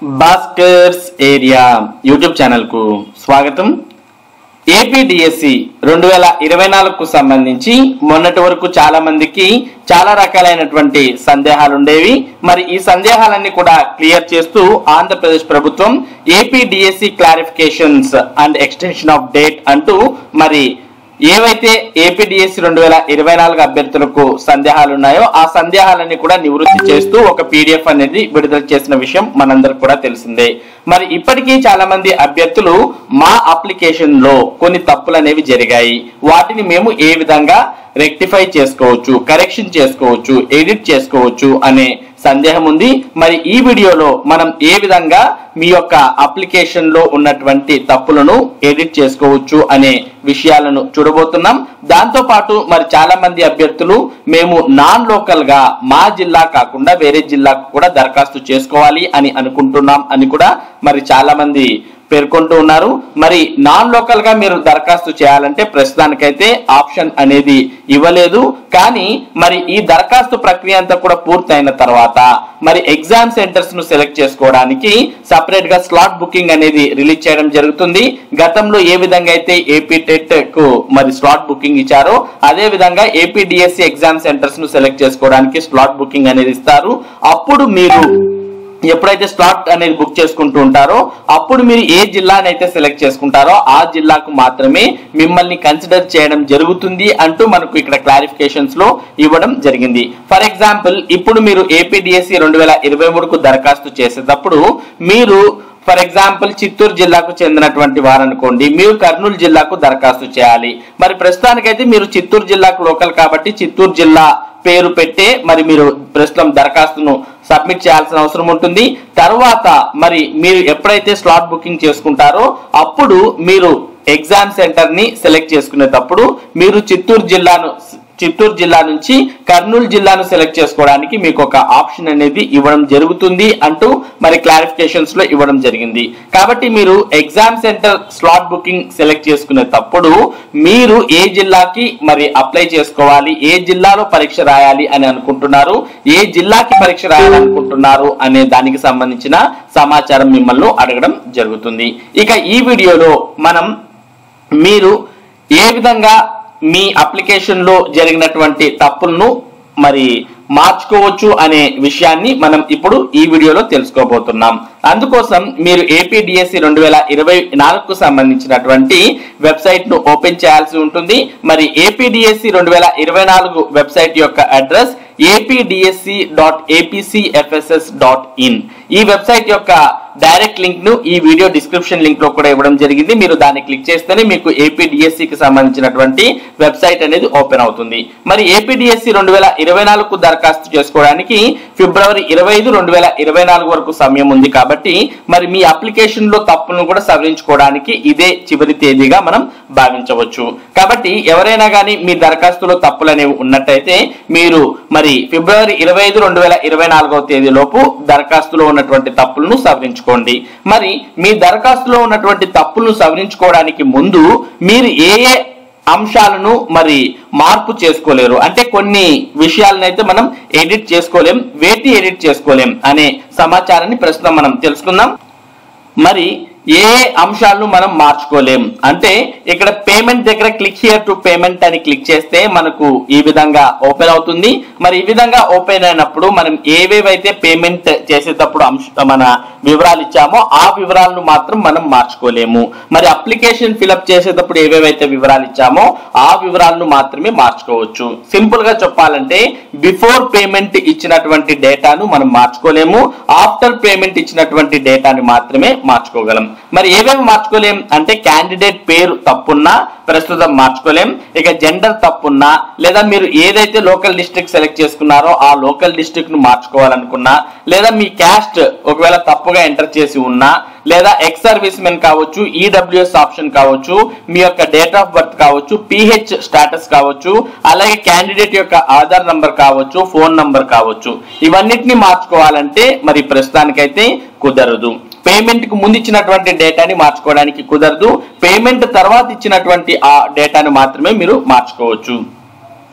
Bhaskar's area YouTube channel కు స్వాగతం. APDSC 2024 కు సంబంధించి మొన్నటి వరకు చాలా మందికి చాలా రకాలైనటువంటి సందేహాలు ఉండేవి. మరి ఈ సందేహాలన్నీ కూడా క్లియర్ చేస్తూ ఆంధ్రప్రదేశ్ ప్రభుత్వం APDSC clarifications and extension of date అంటూ మరి ఏవైతే ఏపీడిఎస్సి 2024 అభ్యర్థులకు సందేహాలు ఉన్నాయో ఆ సందేహాలన్నీ కూడా నివృత్తి చేస్తూ ఒక పీడిఎఫ్ అనేది విడుదల చేసిన విషయం మనందరికి కూడా తెలిసిందే. మరి ఇప్పటికీ చాలా మంది అభ్యర్థులు మా అప్లికేషన్ లో కొన్ని తప్పులు అనేవి జరిగాయి, వాటిని మేము ఏ విధంగా రెక్టిఫై చేసుకోవచ్చు, కరెక్షన్ చేసుకోవచ్చు, ఎడిట్ చేసుకోవచ్చు అనే సందేహం ఉంది. మరి ఈ వీడియోలో మనం ఏ విధంగా మీ యొక్క అప్లికేషన్ లో ఉన్నటువంటి తప్పులను ఎడిట్ చేసుకోవచ్చు అనే విషయాలను చూడబోతున్నాం. దాంతో పాటు మరి చాలా మంది అభ్యర్థులు మేము నాన్ లోకల్ గా మా జిల్లా కాకుండా వేరే జిల్లాకు కూడా దరఖాస్తు చేసుకోవాలి అని అనుకుంటున్నాం అని కూడా మరి చాలా మంది పేర్కొంటూ ఉన్నారు. మరి నాన్ లోకల్ గా మీరు దరఖాస్తు చేయాలంటే ప్రస్తుతానికైతే ఆప్షన్ అనేది ఇవ్వలేదు. కానీ మరి ఈ దరఖాస్తు ప్రక్రియ అంతా కూడా పూర్తయిన తర్వాత మరి ఎగ్జామ్ సెంటర్స్ ను సెలెక్ట్ చేసుకోవడానికి సపరేట్ గా స్లాట్ బుకింగ్ అనేది రిలీజ్ చేయడం జరుగుతుంది. గతంలో ఏ విధంగా అయితే ఏపీ టెట్ కు మరి స్లాట్ బుకింగ్ ఇచ్చారో అదే విధంగా ఏపీడిఎస్సి ఎగ్జామ్ సెంటర్స్ ను సెలెక్ట్ చేసుకోవడానికి స్లాట్ బుకింగ్ అనేది ఇస్తారు. అప్పుడు మీరు ఎప్పుడైతే స్లాట్ అనేది బుక్ చేసుకుంటూ ఉంటారో అప్పుడు మీరు ఏ జిల్లానైతే సెలెక్ట్ చేసుకుంటారో ఆ జిల్లాకు మాత్రమే మిమ్మల్ని కన్సిడర్ చేయడం జరుగుతుంది అంటూ మనకు ఇక్కడ క్లారిఫికేషన్స్ లో ఇవ్వడం జరిగింది. ఫర్ ఎగ్జాంపుల్ ఇప్పుడు మీరు ఏపీడిఎస్సి 2023 కు దరఖాస్తు చేసేటప్పుడు మీరు ఫర్ ఎగ్జాంపుల్ చిత్తూరు జిల్లాకు చెందినటువంటి వారు అనుకోండి, మీరు కర్నూలు జిల్లాకు దరఖాస్తు చేయాలి. మరి ప్రస్తుతానికైతే మీరు చిత్తూరు జిల్లాకు లోకల్ కాబట్టి చిత్తూరు జిల్లా పేరు పెట్టే మరి మీరు ప్రస్తుతం దరఖాస్తును సబ్మిట్ చేయాల్సిన అవసరం ఉంటుంది. తర్వాత మరి మీరు ఎప్పుడైతే స్లాట్ బుకింగ్ చేసుకుంటారో అప్పుడు మీరు ఎగ్జామ్ సెంటర్ ని సెలెక్ట్ చేసుకునేటప్పుడు మీరు చిత్తూరు జిల్లా నుంచి కర్నూలు జిల్లాను సెలెక్ట్ చేసుకోవడానికి మీకు ఒక ఆప్షన్ అనేది ఇవ్వడం జరుగుతుంది అంటూ మరి క్లారిఫికేషన్స్ లో ఇవ్వడం జరిగింది. కాబట్టి మీరు exam centre slot booking select చేసుకునేటప్పుడు మీరు ఏ జిల్లాకి మరి అప్లై చేసుకోవాలి, ఏ జిల్లాలో పరీక్ష రాయాలి అని అనుకుంటున్నారు, ఏ జిల్లాకి పరీక్ష రాయాలనుకుంటున్నారు అనే దానికి సంబంధించిన సమాచారం మిమ్మల్ని అడగడం జరుగుతుంది. ఇక ఈ వీడియోలో మనం మీరు ఏ విధంగా మీ అప్లికేషన్ లో జరిగినటువంటి తప్పులను మరి మార్చుకోవచ్చు అనే విషయాన్ని మనం ఇప్పుడు ఈ వీడియోలో తెలుసుకోబోతున్నాం. అందుకోసం మీరు ఏపీడిఎస్సి 2024 కు సంబంధించినటువంటి వెబ్సైట్ ను ఓపెన్ చేయాల్సి ఉంటుంది. మరి ఏపీడిఎస్సి 2024 వెబ్సైట్ యొక్క అడ్రస్ apdsc.apcfss.in. ఈ వెబ్సైట్ యొక్క డైరెక్ట్ లింక్ ను ఈ వీడియో డిస్క్రిప్షన్ లింక్ లో కూడా ఇవ్వడం జరిగింది. మీరు దాన్ని క్లిక్ చేస్తేనే మీకు ఏపీడిఎస్సి కి సంబంధించినటువంటి వెబ్సైట్ అనేది ఓపెన్ అవుతుంది. మరి ఏపీడిఎస్సి 2024 కు దరఖాస్తు చేసుకోవడానికి ఫిబ్రవరి 25, 2024 వరకు సమయం ఉంది. కాబట్టి మరి మీ అప్లికేషన్ లో తప్పులను కూడా సవరించుకోవడానికి ఇదే చివరి తేదీగా మనం భావించవచ్చు. కాబట్టి ఎవరైనా కానీ మీ దరఖాస్తులో తప్పులు అనేవి ఉన్నట్టయితే మీరు మరి ఫిబ్రవరి 25, 2024 తేదీలోపు దరఖాస్తులో ఉన్నటువంటి తప్పులను సవరించుకోండి. మరి మీ దరఖాస్తులో ఉన్నటువంటి తప్పులను సవరించుకోవడానికి ముందు మీరు ఏ అంశాలను మరి మార్పు చేసుకోలేరు, అంటే కొన్ని విషయాలను అయితే మనం ఎడిట్ చేసుకోలేం, వేటి ఎడిట్ చేసుకోలేం అనే సమాచారాన్ని ప్రస్తుతం మనం తెలుసుకుందాం. మరి ఏ అంశాలను మనం మార్చుకోలేం అంటే ఇక్కడ పేమెంట్ దగ్గర క్లిక్ హియర్ టు పేమెంట్ అని క్లిక్ చేస్తే మనకు ఈ విధంగా ఓపెన్ అవుతుంది. మరి ఈ విధంగా ఓపెన్ అయినప్పుడు మనం ఏవేవైతే పేమెంట్ చేసేటప్పుడు మన వివరాలు ఇచ్చామో ఆ వివరాలను మాత్రం మనం మార్చుకోలేము. మరి అప్లికేషన్ ఫిలప్ చేసేటప్పుడు ఏవేవైతే వివరాలు ఇచ్చామో ఆ వివరాలను మాత్రమే మార్చుకోవచ్చు. సింపుల్ గా చెప్పాలంటే బిఫోర్ పేమెంట్ ఇచ్చినటువంటి డేటాను మనం మార్చుకోలేము, ఆఫ్టర్ పేమెంట్ ఇచ్చినటువంటి డేటాని మాత్రమే మార్చుకోగలం. మరి ఏమేమి మార్చుకోలేం అంటే క్యాండిడేట్ పేరు తప్పున్నా ప్రస్తుతం మార్చుకోలేం, ఇక జెండర్ తప్పున్నా లేదా మీరు ఏదైతే లోకల్ డిస్ట్రిక్ట్ సెలెక్ట్ చేసుకున్నారో ఆ లోకల్ డిస్ట్రిక్ట్ ను మార్చుకోవాలనుకున్నా, లేదా మీ క్యాస్ట్ ఒకవేళ తప్పుగా ఎంటర్ చేసి ఉన్నా, లేదా ఎక్స్ సర్వీస్ మెన్ కావచ్చు, ఈడబ్ల్యూఎస్ ఆప్షన్ కావచ్చు, మీ యొక్క డేట్ ఆఫ్ బర్త్ కావచ్చు, పిహెచ్ స్టేటస్ కావచ్చు, అలాగే క్యాండిడేట్ యొక్క ఆధార్ నంబర్ కావచ్చు, ఫోన్ నంబర్ కావచ్చు, ఇవన్నిటిని మార్చుకోవాలంటే మరి ప్రస్తుతానికైతే కుదరదు. పేమెంట్ కు ముందు ఇచ్చినటువంటి డేటాని మార్చుకోవడానికి కుదరదు, పేమెంట్ తర్వాత ఇచ్చినటువంటి ఆ డేటాను మాత్రమే మీరు మార్చుకోవచ్చు.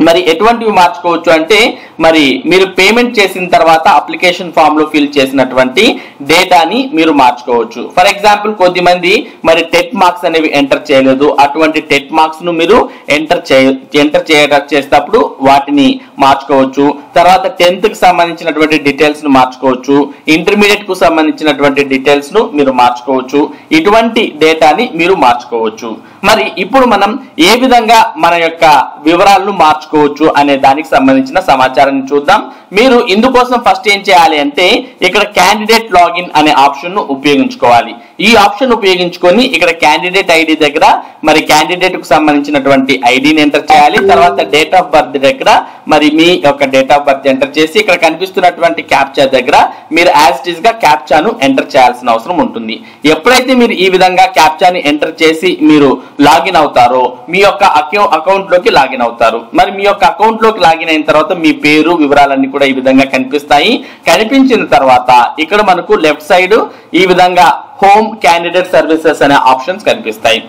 మరి ఎటువంటివి మార్చుకోవచ్చు అంటే మరి మీరు పేమెంట్ చేసిన తర్వాత అప్లికేషన్ ఫామ్ లో ఫిల్ చేసినటువంటి డేటాని మీరు మార్చుకోవచ్చు. ఫర్ ఎగ్జాంపుల్ కొద్దిమంది మరి టెట్ మార్క్స్ అనేవి ఎంటర్ చేయలేదు, అటువంటి టెట్ మార్క్స్ ను మీరు ఎంటర్ చేసేటప్పుడు వాటిని మార్చుకోవచ్చు. తర్వాత 10th కి సంబంధించినటువంటి డీటెయిల్స్ ను మార్చుకోవచ్చు, ఇంటర్మీడియట్ కు సంబంధించినటువంటి డీటెయిల్స్ ను మీరు మార్చుకోవచ్చు. ఇటువంటి డేటాని మీరు మార్చుకోవచ్చు. మరి ఇప్పుడు మనం ఏ విధంగా మన యొక్క వివరాలను మార్చుకోవచ్చు అనే దానికి సంబంధించిన సమాచారాన్ని చూద్దాం. మీరు ఇందుకోసం ఫస్ట్ ఏం చేయాలి అంటే ఇక్కడ క్యాండిడేట్ లాగిన్ అనే ఆప్షన్ ను ఉపయోగించుకోవాలి. ఈ ఆప్షన్ ఉపయోగించుకొని ఇక్కడ క్యాండిడేట్ ఐడి దగ్గర మరి క్యాండిడేట్ కు సంబంధించినటువంటి ఐడిని ఎంటర్ చేయాలి. తర్వాత డేట్ ఆఫ్ బర్త్ దగ్గర మరి మీ యొక్క డేట్ ఆఫ్ బర్త్ ఎంటర్ చేసి ఇక్కడ కనిపిస్తున్నటువంటి క్యాప్చా దగ్గర మీరు యాజ్ ఇట్ ఈస్ గా క్యాప్చాను ఎంటర్ చేయాల్సిన అవసరం ఉంటుంది. ఎప్పుడైతే మీరు ఈ విధంగా క్యాప్చాని ఎంటర్ చేసి మీరు లాగిన్ అవుతారో మీ యొక్క అకౌంట్ లోకి లాగిన్ అవుతారు. మరి మీ యొక్క అకౌంట్ లోకి లాగిన్ అయిన తర్వాత మీ పేరు వివరాలన్నీ కూడా ఈ విధంగా కనిపిస్తాయి. కనిపించిన తర్వాత ఇక్కడ మనకు లెఫ్ట్ సైడ్ ఈ విధంగా హోమ్ క్యాండిడేట్ సర్వీసెస్ అనే ఆప్షన్స్ కనిపిస్తాయి.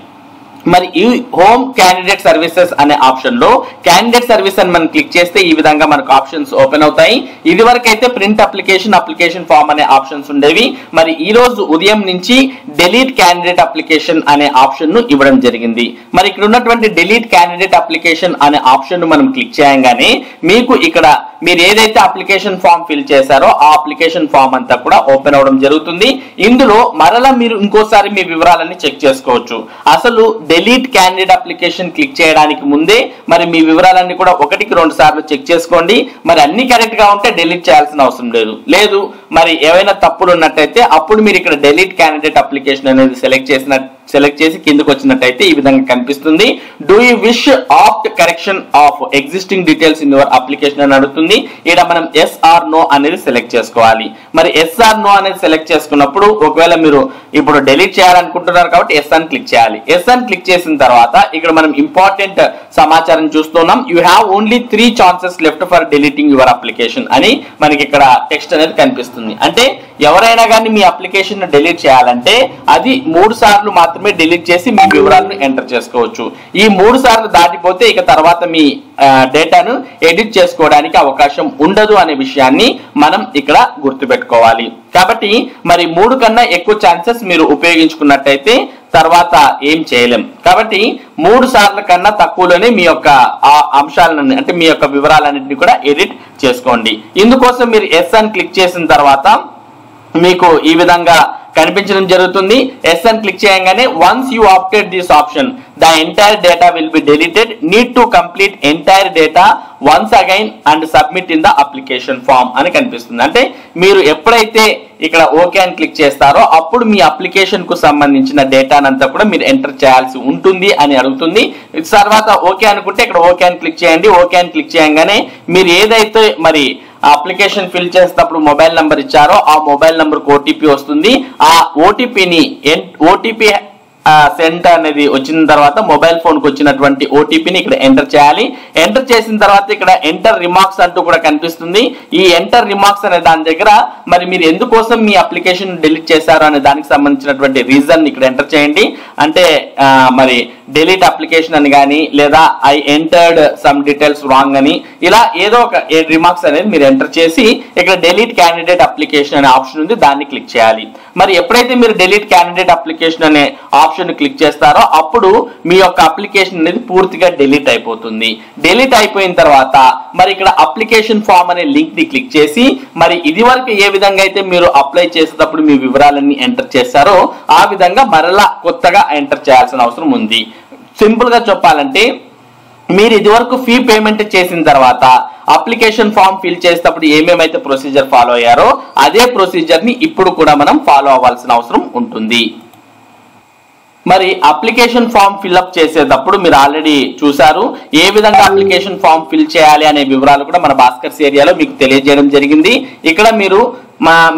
మరి ఈ హోమ్ క్యాండిడేట్ సర్వీసెస్ అనే ఆప్షన్ లో క్యాండిడేట్ సర్వీస్ అని మనం క్లిక్ చేస్తే ఈ విధంగా మనకు ఆప్షన్స్ ఓపెన్ అవుతాయి. ఇది వరకు అయితే ప్రింట్ అప్లికేషన్ ఫామ్ అనే ఆప్షన్స్ ఉండేవి. మరి ఈ రోజు ఉదయం నుంచి డిలీట్ క్యాండిడేట్ అప్లికేషన్ అనే ఆప్షన్ ను ఇవ్వడం జరిగింది. మరి ఇక్కడ ఉన్నటువంటి డిలీట్ క్యాండిడేట్ అప్లికేషన్ అనే ఆప్షన్ ను మనం క్లిక్ చేయగానే మీకు ఇక్కడ మీరు ఏదైతే అప్లికేషన్ ఫామ్ ఫిల్ చేశారో ఆ అప్లికేషన్ ఫామ్ అంతా కూడా ఓపెన్ అవడం జరుగుతుంది. ఇందులో మరలా మీరు ఇంకోసారి మీ వివరాలన్నీ చెక్ చేసుకోవచ్చు. అసలు డిలీట్ క్యాండిడేట్ అప్లికేషన్ క్లిక్ చేయడానికి ముందే మరి మీ వివరాలన్నీ కూడా 1కి 2 సార్లు చెక్ చేసుకోండి. మరి అన్ని కరెక్ట్ గా ఉంటే డిలీట్ చేయాల్సిన అవసరం లేదు మరి ఏవైనా తప్పులు ఉన్నట్టయితే అప్పుడు మీరు ఇక్కడ డిలీట్ క్యాండిడేట్ అప్లికేషన్ అనేది సెలెక్ట్ చేసి కిందకు వచ్చినట్టయితే ఈ విధంగా కనిపిస్తుంది. Do you wish opt correction of existing details in your application అని అడుగుతుంది. ఇక్కడ మనం ఎస్ ఆర్ నో అనేది సెలెక్ట్ చేసుకోవాలి. మరి ఎస్ ఆర్ నో అనేది సెలెక్ట్ చేసుకున్నప్పుడు ఒకవేళ మీరు ఇప్పుడు డిలీట్ చేయాలనుకుంటున్నారు కాబట్టి ఎస్ అని క్లిక్ చేయాలి. ఎస్ అని క్లిక్ చేసిన తర్వాత ఇక్కడ మనం ఇంపార్టెంట్ సమాచారం చూస్తున్నాం. You have only 3 chances left for deleting your application అని మనకి ఇక్కడ టెక్స్ట్ అనేది కనిపిస్తుంది. అంటే ఎవరైనా కానీ మీ అప్లికేషన్ డిలీట్ చేయాలంటే అది 3 సార్లు మాత్రమే డిలీట్ చేసి మీ వివరాలను ఎంటర్ చేసుకోవచ్చు. ఈ 3 సార్లు దాటిపోతే ఇక తర్వాత మీ డేటాను ఎడిట్ చేసుకోవడానికి అవకాశం ఉండదు అనే విషయాన్ని మనం ఇక్కడ గుర్తుపెట్టుకోవాలి. కాబట్టి మరి 3 కన్నా ఎక్కువ ఛాన్సెస్ మీరు ఉపయోగించుకున్నట్టయితే తర్వాత ఏం చేయలేం. కాబట్టి 3 సార్ల కన్నా తక్కువలోనే మీ యొక్క ఆ అంశాలను అంటే మీ యొక్క వివరాలన్నింటినీ కూడా ఎడిట్ చేసుకోండి. ఇందుకోసం మీరు ఎస్ అని క్లిక్ చేసిన తర్వాత మీకు ఈ విధంగా కనిపించడం జరుగుతుంది. ఎస్ అని క్లిక్ చేయగానే once you opted this option the entire data will be deleted, need to complete entire data once again and submit in the application form అని కనిపిస్తుంది. అంటే మీరు ఎప్పుడైతే ఇక్కడ ఓకే అని క్లిక్ చేస్తారో అప్పుడు మీ అప్లికేషన్ కు సంబంధించిన డేటానంతా కూడా మీరు ఎంటర్ చేయాల్సి ఉంటుంది అని అడుగుతుంది. తర్వాత ఓకే అనుకుంటే ఇక్కడ ఓకే అని క్లిక్ చేయండి. ఓకే అని క్లిక్ చేయగానే మీరు ఏదైతే మరి అప్లికేషన్ ఫిల్ చేసేటప్పుడు మొబైల్ నంబర్ ఇచ్చారో ఆ మొబైల్ నంబర్ ఓటీపీ వస్తుంది. ఆ ఓటీపీ సెంట్ అనేది వచ్చిన తర్వాత మొబైల్ ఫోన్ కు వచ్చినటువంటి ఓటీపీని ఇక్కడ ఎంటర్ చేయాలి. ఎంటర్ చేసిన తర్వాత ఇక్కడ ఎంటర్ రిమార్క్స్ అంటూ కూడా కనిపిస్తుంది. ఈ ఎంటర్ రిమార్క్స్ అనే దాని దగ్గర మరి మీరు ఎందుకోసం మీ అప్లికేషన్ డిలీట్ చేశారు అనే దానికి సంబంధించినటువంటి రీజన్ ఇక్కడ ఎంటర్ చేయండి. అంటే మరి డిలీట్ అప్లికేషన్ అని కానీ లేదా I entered some details wrong అని ఇలా ఏదో ఒక రిమార్క్స్ అనేది మీరు ఎంటర్ చేసి ఇక్కడ డిలీట్ క్యాండిడేట్ అప్లికేషన్ అనే ఆప్షన్ ఉంది, దాన్ని క్లిక్ చేయాలి. మరి ఎప్పుడైతే మీరు డిలీట్ క్యాండిడేట్ అప్లికేషన్ అనే ఆప్షన్ క్లిక్ చేస్తారో అప్పుడు మీ యొక్క అప్లికేషన్ అనేది పూర్తిగా డిలీట్ అయిపోతుంది. డిలీట్ అయిపోయిన తర్వాత మరి ఇక్కడ అప్లికేషన్ ఫామ్ అనే లింక్ ని క్లిక్ చేసి మరి ఇది వరకు ఏ విధంగా అయితే మీరు అప్లై చేసేటప్పుడు మీ వివరాలన్నీ ఎంటర్ చేశారో ఆ విధంగా మరలా కొత్తగా ఎంటర్ చేయాల్సిన అవసరం ఉంది. సింపుల్ గా చెప్పాలంటే మీరు ఇదివరకు ఫీ పేమెంట్ చేసిన తర్వాత అప్లికేషన్ ఫామ్ ఫిల్ చేసేటప్పుడు ఏమేమైతే ప్రొసీజర్ ఫాలో అయ్యారో అదే ప్రొసీజర్ ని ఇప్పుడు కూడా మనం ఫాలో అవ్వాల్సిన అవసరం ఉంటుంది. మరి అప్లికేషన్ ఫామ్ ఫిల్అప్ చేసేటప్పుడు మీరు ఆల్రెడీ చూసారు ఏ విధంగా అప్లికేషన్ ఫామ్ ఫిల్ చేయాలి అనే వివరాలు కూడా మన భాస్కర్స్ ఏరియాలో మీకు తెలియజేయడం జరిగింది. ఇక్కడ మీరు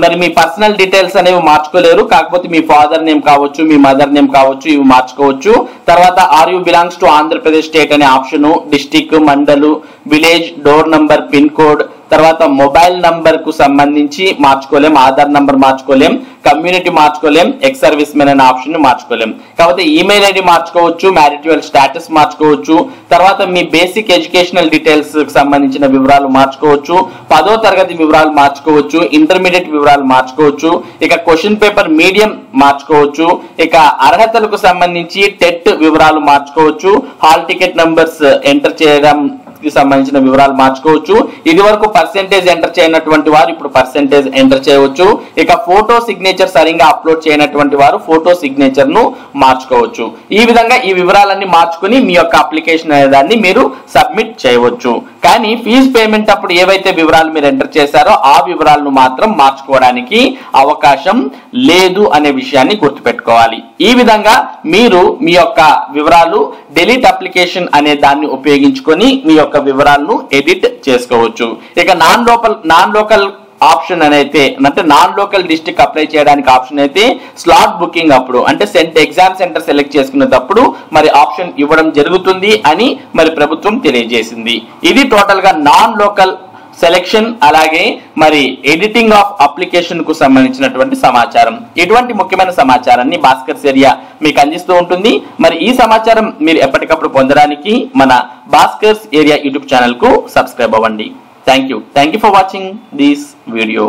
మరి మీ పర్సనల్ డీటెయిల్స్ అనేవి మార్చుకోలేరు, కాకపోతే మీ ఫాదర్ నేమ్ కావచ్చు, మీ మదర్ నేమ్ కావచ్చు, ఇవి మార్చుకోవచ్చు. తర్వాత are you belongs to Andhra Pradesh state అనే ఆప్షన్, డిస్టిక్, మండలు, village, door number, pin code, తర్వాత మొబైల్ నంబర్ కు సంబంధించి మార్చుకోలేం, ఆధార్ నంబర్ మార్చుకోలేం, కమ్యూనిటీ మార్చుకోలేం, ఎక్స్ సర్వీస్ మెన్ అనే ఆప్షన్ ని మార్చుకోలేం. కాకపోతే ఈమెయిల్ ఐడి మార్చుకోవచ్చు, మ్యారిటల్ స్టేటస్ మార్చుకోవచ్చు, తర్వాత మీ బేసిక్ ఎడ్యుకేషనల్ డీటెయిల్స్ కి సంబంధించిన వివరాలు మార్చుకోవచ్చు, 10వ తరగతి వివరాలు మార్చుకోవచ్చు, ఇంటర్మీడియట్ వివరాలు మార్చుకోవచ్చు, ఇక క్వశ్చన్ పేపర్ మీడియం మార్చుకోవచ్చు, ఇక అర్హతలకు సంబంధించి టెట్ వివరాలు మార్చుకోవచ్చు, హాల్ టికెట్ నంబర్స్ ఎంటర్ చేయడం సంబంధించిన వివరాలు మార్చుకోవచ్చు. ఇది వరకు పర్సెంటేజ్ ఎంటర్ చేయనటువంటి వారు ఇప్పుడు పర్సెంటేజ్ ఎంటర్ చేయవచ్చు. ఇక ఫోటో సిగ్నేచర్ సరిగా అప్లోడ్ చేయనటువంటి వారు ఫోటో సిగ్నేచర్ ను మార్చుకోవచ్చు. ఈ విధంగా ఈ వివరాలన్నీ మార్చుకుని మీ యొక్క అప్లికేషన్ అనే దాన్ని మీరు సబ్మిట్ చేయవచ్చు. కానీ ఫీజు పేమెంట్ అప్పుడు ఏవైతే వివరాలు మీరు ఎంటర్ చేశారో ఆ వివరాలను మాత్రం మార్చుకోవడానికి అవకాశం లేదు అనే విషయాన్ని గుర్తుపెట్టుకోవాలి. ఈ విధంగా మీరు మీ యొక్క వివరాలు డిలీట్ అప్లికేషన్ అనే దాన్ని ఉపయోగించుకొని మీ యొక్క వివరాలను ఎడిట్ చేసుకోవచ్చు. ఇక నాన్ లోకల్ ఆప్షన్ అయితే అంటే నాన్ లోకల్ డిస్ట్రిక్ట్ అప్లై చేయడానికి ఆప్షన్ అయితే స్లాట్ బుకింగ్ అప్పుడు అంటే ఎగ్జామ్ సెంటర్ సెలెక్ట్ చేసుకునేటప్పుడు మరి ఆప్షన్ ఇవ్వడం జరుగుతుంది అని మరి ప్రభుత్వం తెలియజేసింది. ఇది టోటల్ గా నాన్ లోకల్ సెలెక్షన్ అలాగే మరి ఎడిటింగ్ ఆఫ్ అప్లికేషన్ కు సంబంధించినటువంటి సమాచారం. ఇటువంటి ముఖ్యమైన సమాచారాన్ని భాస్కర్స్ ఏరియా మీకు అందిస్తూ ఉంటుంది. మరి ఈ సమాచారం మీరు ఎప్పటికప్పుడు పొందడానికి మన భాస్కర్స్ ఏరియా యూట్యూబ్ ఛానల్ కు సబ్స్క్రైబ్ అవ్వండి. Thank you for watching this video.